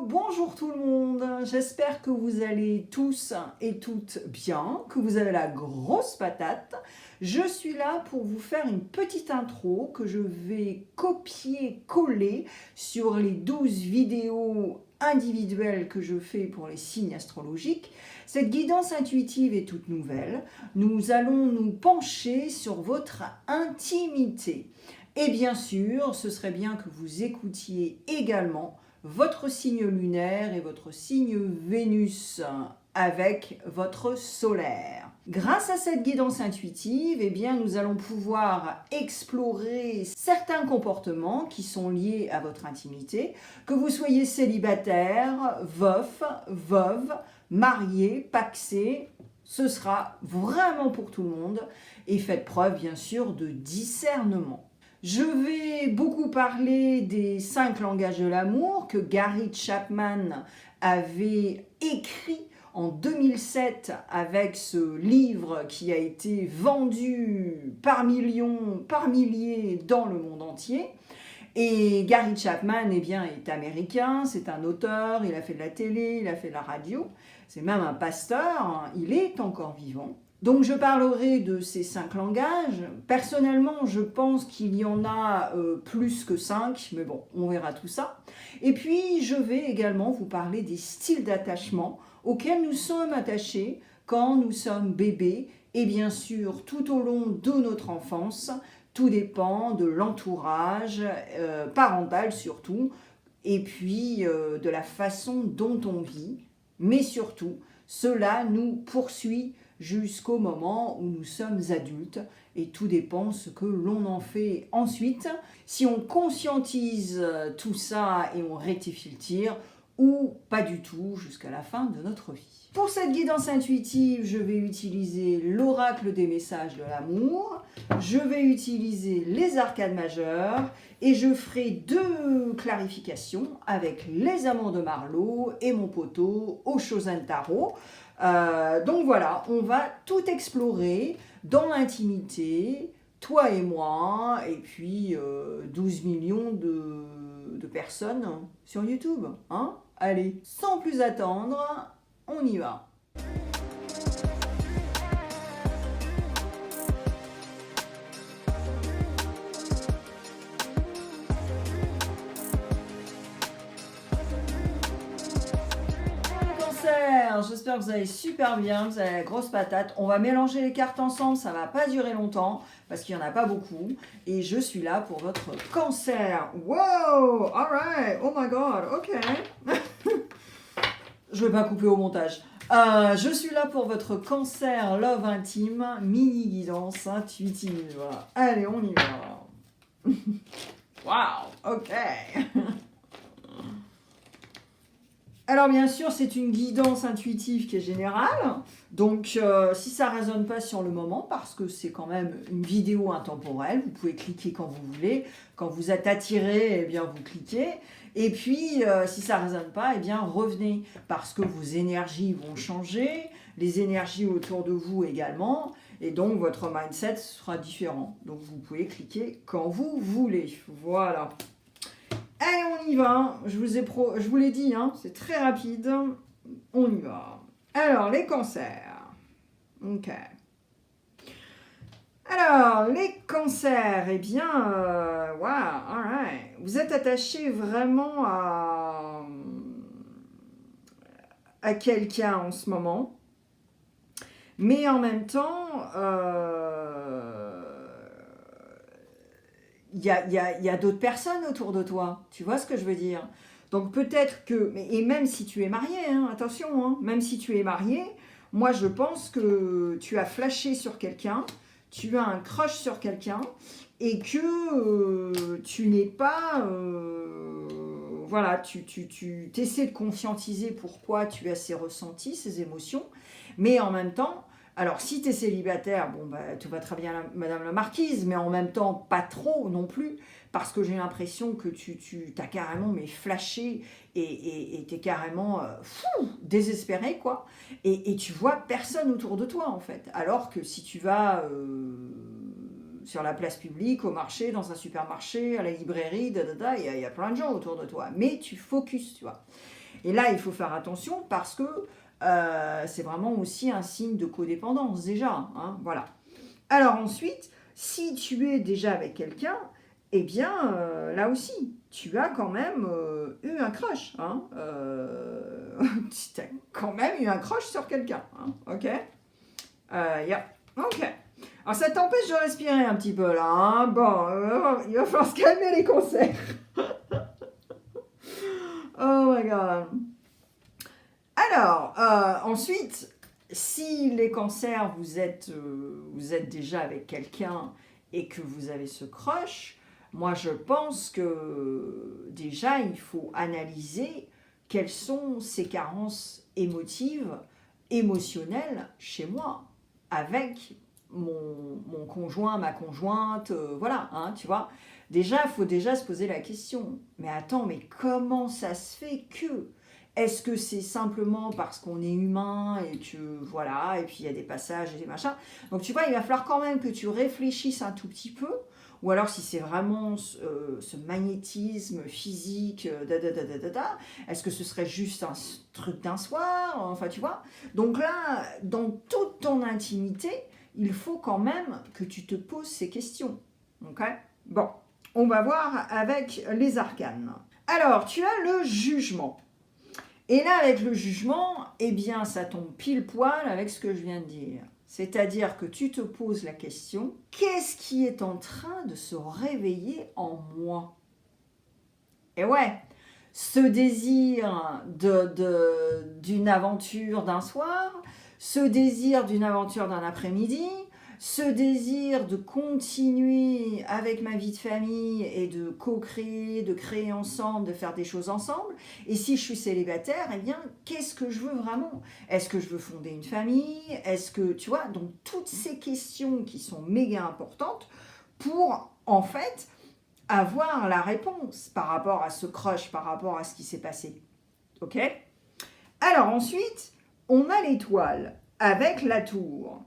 bonjour tout le monde, j'espère que vous allez tous et toutes bien, que vous avez la grosse patate. Je suis là pour vous faire une petite intro que je vais copier-coller sur les 12 vidéos individuelles que je fais pour les signes astrologiques. Cette guidance intuitive est toute nouvelle. Nous allons nous pencher sur votre intimité. Et bien sûr, ce serait bien que vous écoutiez également votre signe lunaire et votre signe Vénus avec votre solaire. Grâce à cette guidance intuitive, eh bien, nous allons pouvoir explorer certains comportements qui sont liés à votre intimité, que vous soyez célibataire, veuf, veuve, marié, pacsé, ce sera vraiment pour tout le monde et faites preuve bien sûr de discernement. Je vais beaucoup parler des 5 langages de l'amour que Gary Chapman avait écrit en 2007 avec ce livre qui a été vendu par millions, par milliers dans le monde entier. Et Gary Chapman eh bien, est américain, c'est un auteur, il a fait de la télé, il a fait de la radio, c'est même un pasteur, il est encore vivant. Donc je parlerai de ces 5 langages. Personnellement, je pense qu'il y en a plus que 5, mais bon, on verra tout ça. Et puis, je vais également vous parler des styles d'attachement auxquels nous sommes attachés quand nous sommes bébés et bien sûr tout au long de notre enfance. Tout dépend de l'entourage parental surtout, et puis de la façon dont on vit. Mais surtout, cela nous poursuit jusqu'au moment où nous sommes adultes et tout dépend ce que l'on en fait ensuite. Si on conscientise tout ça et on rectifie le tir ou pas du tout jusqu'à la fin de notre vie. Pour cette guidance intuitive, je vais utiliser l'oracle des messages de l'amour, je vais utiliser les arcades majeures et je ferai 2 clarifications avec les amants de Marlowe et mon poteau Oshozen Tarot. Donc voilà, on va tout explorer dans l'intimité, toi et moi, et puis 12 millions de personnes sur YouTube. Hein? Allez, sans plus attendre, on y va. J'espère que vous allez super bien, vous avez la grosse patate. On va mélanger les cartes ensemble, ça va pas durer longtemps parce qu'il n'y en a pas beaucoup. Et je suis là pour votre cancer. Wow, alright, oh my god, ok. Je vais pas couper au montage. Je suis là pour votre cancer love intime, mini guidance intuitive. Allez, on y va. Wow, ok. Alors bien sûr, c'est une guidance intuitive qui est générale, donc si ça ne résonne pas sur le moment, parce que c'est quand même une vidéo intemporelle, vous pouvez cliquer quand vous voulez, quand vous êtes attiré, eh bien vous cliquez, et puis si ça ne résonne pas, eh bien revenez, parce que vos énergies vont changer, les énergies autour de vous également, et donc votre mindset sera différent, donc vous pouvez cliquer quand vous voulez, voilà. Allez, on y va, je vous l'ai dit, hein, c'est très rapide, on y va. Alors, les cancers, ok. Alors, les cancers, eh bien, wow, alright. Vous êtes attaché vraiment à quelqu'un en ce moment, mais en même temps, il y a d'autres personnes autour de toi, tu vois ce que je veux dire? Donc peut-être que, et même si tu es marié, hein, attention, hein, même si tu es marié, moi je pense que tu as flashé sur quelqu'un, tu as un crush sur quelqu'un, et que tu n'es pas, voilà, tu essaies de conscientiser pourquoi tu as ces ressentis, ces émotions, mais en même temps, alors, si tu es célibataire, bon, bah, tout va très bien, madame la marquise, mais en même temps, pas trop non plus, parce que j'ai l'impression que tu as carrément flashé et tu es carrément désespéré, quoi. Et tu vois personne autour de toi, en fait. Alors que si tu vas sur la place publique, au marché, dans un supermarché, à la librairie, il y a plein de gens autour de toi. Mais tu focuses, tu vois. Et là, il faut faire attention parce que c'est vraiment aussi un signe de codépendance déjà. Hein, voilà. Alors ensuite, si tu es déjà avec quelqu'un, eh bien, là aussi, tu as quand même eu un crush. Hein, tu as quand même eu un crush sur quelqu'un. Hein, ok. Yeah. Ok. Alors ça t'empêche de respirer un petit peu là. Hein. Bon, il va falloir se calmer les concerts. Oh my god. Alors, ensuite, si les cancers, vous êtes déjà avec quelqu'un et que vous avez ce crush, moi je pense que déjà il faut analyser quelles sont ces carences émotives, émotionnelles chez moi, avec mon conjoint, ma conjointe, voilà, hein, tu vois. Déjà, il faut déjà se poser la question, mais attends, mais comment ça se fait que est-ce que c'est simplement parce qu'on est humain et que voilà, et puis il y a des passages et des machins. Donc tu vois, il va falloir quand même que tu réfléchisses un tout petit peu, ou alors si c'est vraiment ce magnétisme physique, est-ce que ce serait juste un truc d'un soir, enfin tu vois. Donc là, dans toute ton intimité, il faut quand même que tu te poses ces questions. Ok ? Bon, on va voir avec les arcanes. Alors, tu as le jugement. Et là, avec le jugement, eh bien, ça tombe pile poil avec ce que je viens de dire. C'est-à-dire que tu te poses la question, qu'est-ce qui est en train de se réveiller en moi ? Et ouais, ce désir d'une aventure d'un soir, ce désir d'une aventure d'un après-midi, ce désir de continuer avec ma vie de famille et de co-créer, de créer ensemble, de faire des choses ensemble. Et si je suis célibataire, eh bien, qu'est-ce que je veux vraiment ? Est-ce que je veux fonder une famille ? Est-ce que, tu vois, donc toutes ces questions qui sont méga importantes pour, en fait, avoir la réponse par rapport à ce crush, par rapport à ce qui s'est passé. Ok ? Alors ensuite, on a l'étoile avec la tour.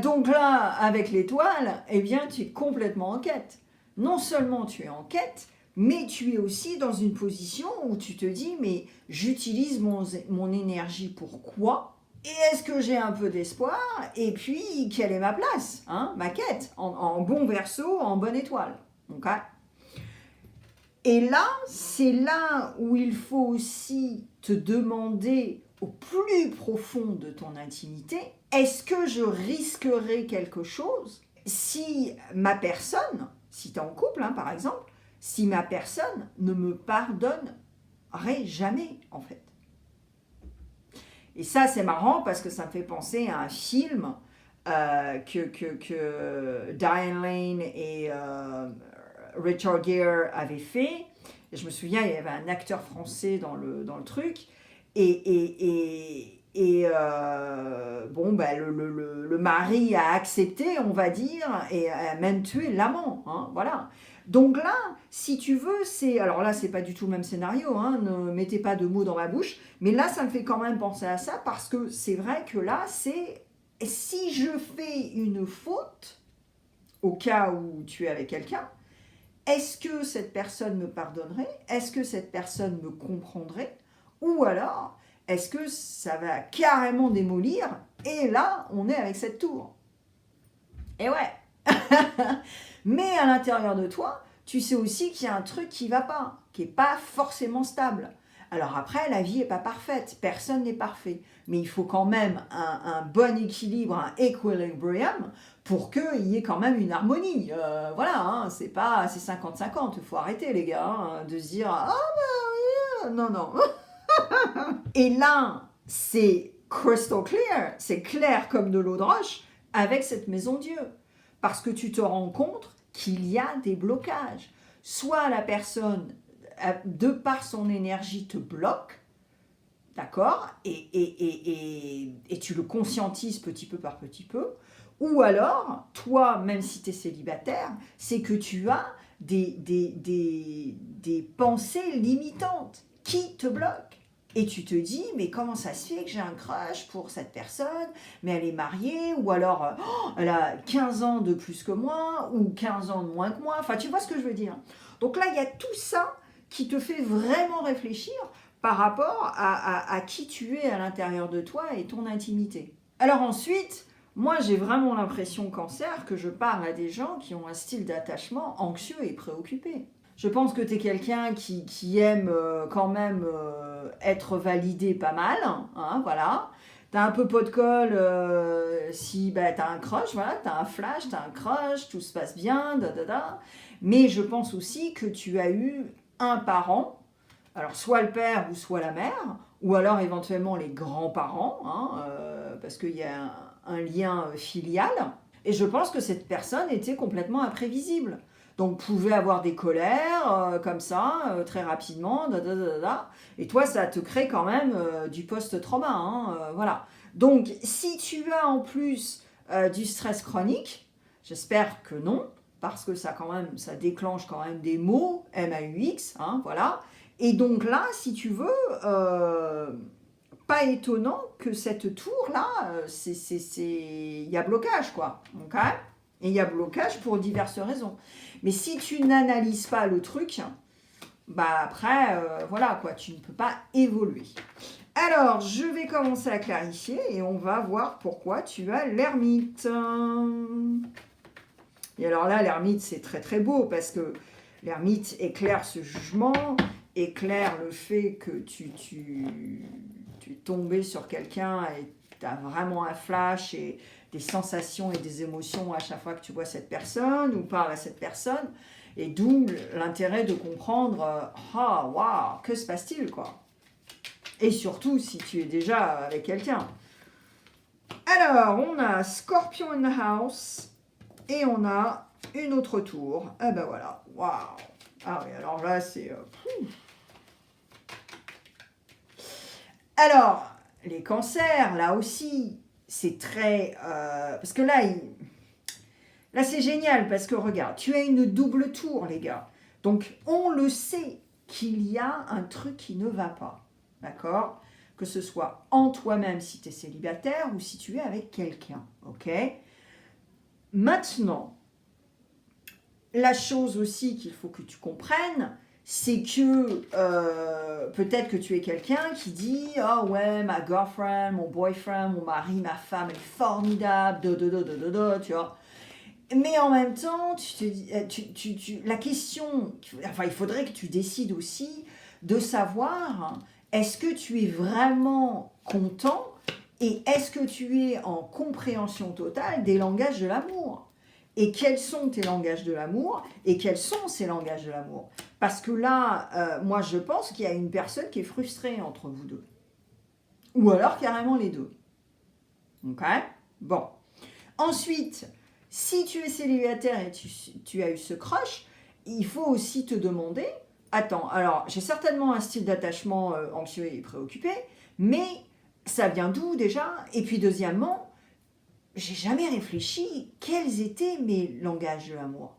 Donc là, avec l'étoile, eh bien, tu es complètement en quête. Non seulement tu es en quête, mais tu es aussi dans une position où tu te dis, mais j'utilise mon énergie pour quoi ? Et est-ce que j'ai un peu d'espoir ? Et puis, quelle est ma place, hein, ma quête, en bon Verseau, en bonne étoile. Okay ? Et là, c'est là où il faut aussi te demander au plus profond de ton intimité, est-ce que je risquerais quelque chose si ma personne, si tu es en couple hein, par exemple, si ma personne ne me pardonnerait jamais en fait. Et ça c'est marrant parce que ça me fait penser à un film que Diane Lane et Richard Gere avait fait. Et je me souviens, il y avait un acteur français dans le truc. Bon, ben, le mari a accepté, on va dire, et a même tué l'amant. Hein, voilà. Donc là, si tu veux, c'est... Alors là, c'est pas du tout le même scénario, hein, ne mettez pas de mots dans ma bouche, mais là, ça me fait quand même penser à ça, parce que c'est vrai que là, c'est... Si je fais une faute, au cas où tu es avec quelqu'un, est-ce que cette personne me pardonnerait ? Est-ce que cette personne me comprendrait ? Ou alors, est-ce que ça va carrément démolir ? Et là, on est avec cette tour. Et ouais. Mais à l'intérieur de toi, tu sais aussi qu'il y a un truc qui ne va pas, qui n'est pas forcément stable. Alors après, la vie n'est pas parfaite, personne n'est parfait. Mais il faut quand même un bon équilibre, un equilibrium, pour qu'il y ait quand même une harmonie. Voilà, hein, c'est 50-50, il faut arrêter les gars, hein, de se dire « Ah bah oui, non, non ». Et là, c'est crystal clear, c'est clair comme de l'eau de roche, avec cette maison Dieu. Parce que tu te rends compte qu'il y a des blocages. Soit la personne, de par son énergie, te bloque, d'accord, et tu le conscientises petit peu par petit peu, ou alors, toi, même si tu es célibataire, c'est que tu as des pensées limitantes qui te bloquent. Et tu te dis, mais comment ça se fait que j'ai un crush pour cette personne, mais elle est mariée, ou alors elle a 15 ans de plus que moi, ou 15 ans de moins que moi, enfin tu vois ce que je veux dire. Donc là, il y a tout ça qui te fait vraiment réfléchir par rapport à qui tu es à l'intérieur de toi et ton intimité. Alors ensuite, moi j'ai vraiment l'impression, Cancer, que je parle à des gens qui ont un style d'attachement anxieux et préoccupé. Je pense que tu es quelqu'un qui aime quand même être validé pas mal, hein, voilà. T'as un peu pot de colle si t'as un crush, voilà, t'as un flash, t'as un crush, tout se passe bien, Mais je pense aussi que tu as eu un parent, alors soit le père ou soit la mère, ou alors éventuellement les grands-parents, hein, parce qu'il y a un lien filial. Et je pense que cette personne était complètement imprévisible. Donc pouvait avoir des colères comme ça, très rapidement, et toi ça te crée quand même du post-trauma, hein, voilà. Donc si tu as en plus du stress chronique, j'espère que non, parce que ça déclenche quand même des maux, MAUX, hein, voilà. Et donc là, si tu veux, pas étonnant que cette tour-là, il y a blocage, quoi, ok. Et il y a blocage pour diverses raisons. Mais si tu n'analyses pas le truc, après, voilà quoi, tu ne peux pas évoluer. Alors, je vais commencer à clarifier et on va voir pourquoi tu as l'ermite. Et alors là, l'ermite, c'est très très beau parce que l'ermite éclaire ce jugement, éclaire le fait que tu es tombé sur quelqu'un et tu as vraiment un flash et des sensations et des émotions à chaque fois que tu vois cette personne ou parles à cette personne. Et d'où l'intérêt de comprendre, waouh, que se passe-t-il, quoi. Et surtout si tu es déjà avec quelqu'un. Alors, on a Scorpion in the house et on a une autre tour. Ah ben voilà, waouh. Ah oui, alors là, c'est... Alors, les cancers, là aussi, c'est très... parce que là, c'est génial, parce que regarde, tu as une double tour, les gars. Donc, on le sait qu'il y a un truc qui ne va pas, d'accord? Que ce soit en toi-même si tu es célibataire ou si tu es avec quelqu'un, ok? Maintenant, la chose aussi qu'il faut que tu comprennes, c'est que peut-être que tu es quelqu'un qui dit « Ah ouais, ma girlfriend, mon boyfriend, mon mari, ma femme est formidable, tu vois. » Mais en même temps, tu te dis, la question, il faudrait que tu décides aussi de savoir est-ce que tu es vraiment content et est-ce que tu es en compréhension totale des langages de l'amour. Et quels sont tes langages de l'amour et quels sont ces langages de l'amour? Parce que là, moi je pense qu'il y a une personne qui est frustrée entre vous deux. Ou alors carrément les deux. Ok? Bon. Ensuite, si tu es célibataire et tu as eu ce crush, il faut aussi te demander, attends, alors j'ai certainement un style d'attachement anxieux et préoccupé, mais ça vient d'où déjà? Et puis deuxièmement, j'ai jamais réfléchi quels étaient mes langages de l'amour.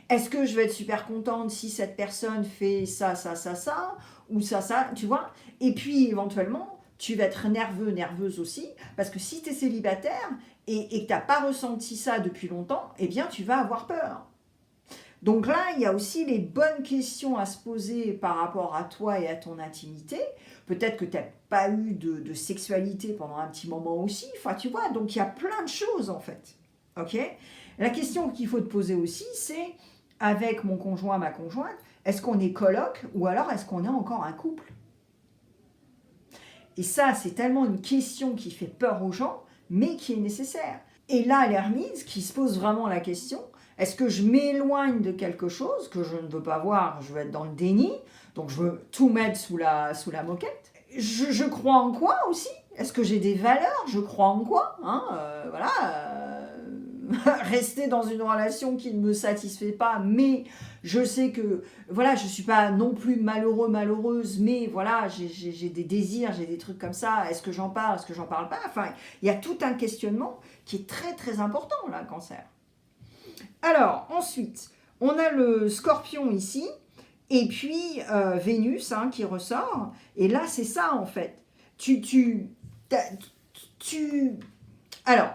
Est-ce que je vais être super contente si cette personne fait ça, ou ça, tu vois? Et puis éventuellement, tu vas être nerveux, nerveuse aussi, parce que si tu es célibataire et que tu n'as pas ressenti ça depuis longtemps, eh bien tu vas avoir peur. Donc là, il y a aussi les bonnes questions à se poser par rapport à toi et à ton intimité. Peut-être que tu n'as pas eu de sexualité pendant un petit moment aussi. Enfin, tu vois, donc il y a plein de choses en fait. Ok? La question qu'il faut te poser aussi, c'est avec mon conjoint, ma conjointe, est-ce qu'on est coloc ou alors est-ce qu'on est encore un couple? Et ça, c'est tellement une question qui fait peur aux gens, mais qui est nécessaire. Et là, l'ermite qui se pose vraiment la question, est-ce que je m'éloigne de quelque chose que je ne veux pas voir, je veux être dans le déni, donc je veux tout mettre sous la moquette. Je crois en quoi aussi? Est-ce que j'ai des valeurs? Je crois en quoi, hein, rester dans une relation qui ne me satisfait pas, mais je sais que, voilà, je ne suis pas non plus malheureux, malheureuse, mais voilà, j'ai des désirs, j'ai des trucs comme ça, est-ce que j'en parle, est-ce que j'en parle pas? Enfin, il y a tout un questionnement qui est très très important, là, le cancer. Alors, ensuite, on a le scorpion ici, et puis Vénus qui ressort, et là, c'est ça, en fait. Alors,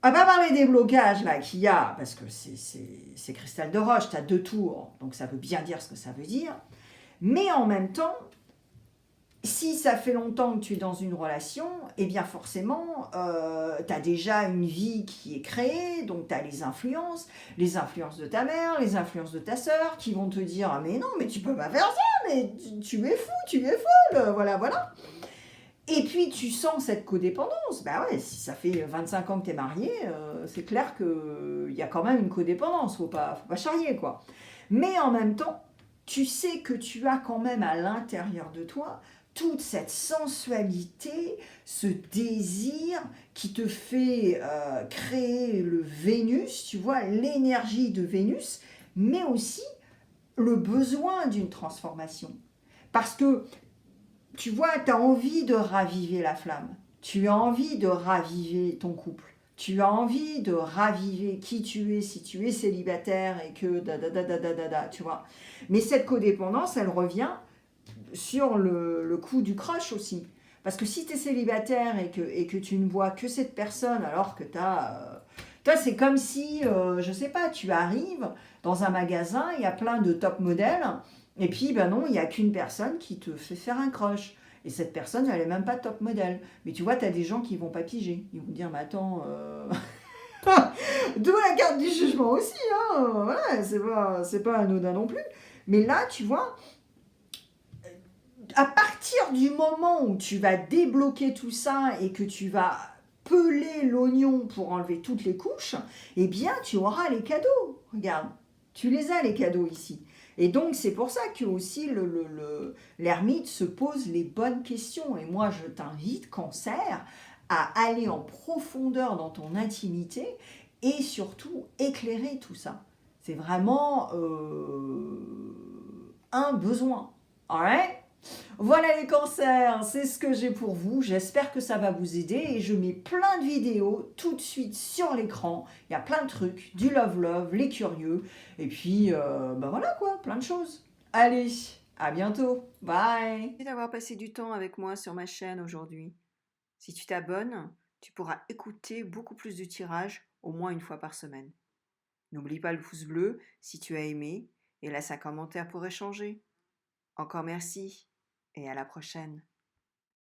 On va pas parler des blocages là qu'il y a, parce que c'est cristal de roche, tu as 2 tours, donc ça veut bien dire ce que ça veut dire. Mais en même temps, si ça fait longtemps que tu es dans une relation, eh bien forcément, tu as déjà une vie qui est créée, donc tu as les influences de ta mère, les influences de ta sœur, qui vont te dire « Ah mais non, mais tu peux pas faire ça, mais tu es fou, tu es folle, voilà, voilà ». Et puis tu sens cette codépendance. Bah ouais, si ça fait 25 ans que tu es marié, c'est clair qu'il y a quand même une codépendance, faut pas charrier quoi. Mais en même temps, tu sais que tu as quand même à l'intérieur de toi toute cette sensualité, ce désir qui te fait créer le Vénus, tu vois, l'énergie de Vénus, mais aussi le besoin d'une transformation. Parce que tu vois, tu as envie de raviver la flamme. Tu as envie de raviver ton couple. Tu as envie de raviver qui tu es si tu es célibataire et que tu vois. Mais cette codépendance, elle revient sur le coup du crush aussi. Parce que si tu es célibataire et que tu ne vois que cette personne alors que tu as... toi, c'est comme si, je sais pas, tu arrives dans un magasin, il y a plein de top modèles, et puis, ben non, il n'y a qu'une personne qui te fait faire un crush. Et cette personne, elle n'est même pas top modèle. Mais tu vois, tu as des gens qui vont pas piger. Ils vont dire, mais attends... D'où la carte du jugement aussi, hein. Voilà, c'est pas anodin non plus. Mais là, tu vois, à partir du moment où tu vas débloquer tout ça et que tu vas peler l'oignon pour enlever toutes les couches, eh bien, tu auras les cadeaux. Regarde, tu les as, les cadeaux, ici. Et donc, c'est pour ça que aussi l'ermite se pose les bonnes questions. Et moi, je t'invite, Cancer, à aller en profondeur dans ton intimité et surtout éclairer tout ça. C'est vraiment un besoin. Alright? Voilà les cancers, c'est ce que j'ai pour vous. J'espère que ça va vous aider et je mets plein de vidéos tout de suite sur l'écran. Il y a plein de trucs, du love, les curieux et puis ben voilà quoi, plein de choses. Allez, à bientôt. Bye. Merci d'avoir passé du temps avec moi sur ma chaîne aujourd'hui. Si tu t'abonnes, tu pourras écouter beaucoup plus de tirages au moins une fois par semaine. N'oublie pas le pouce bleu si tu as aimé et laisse un commentaire pour échanger. Encore merci et à la prochaine.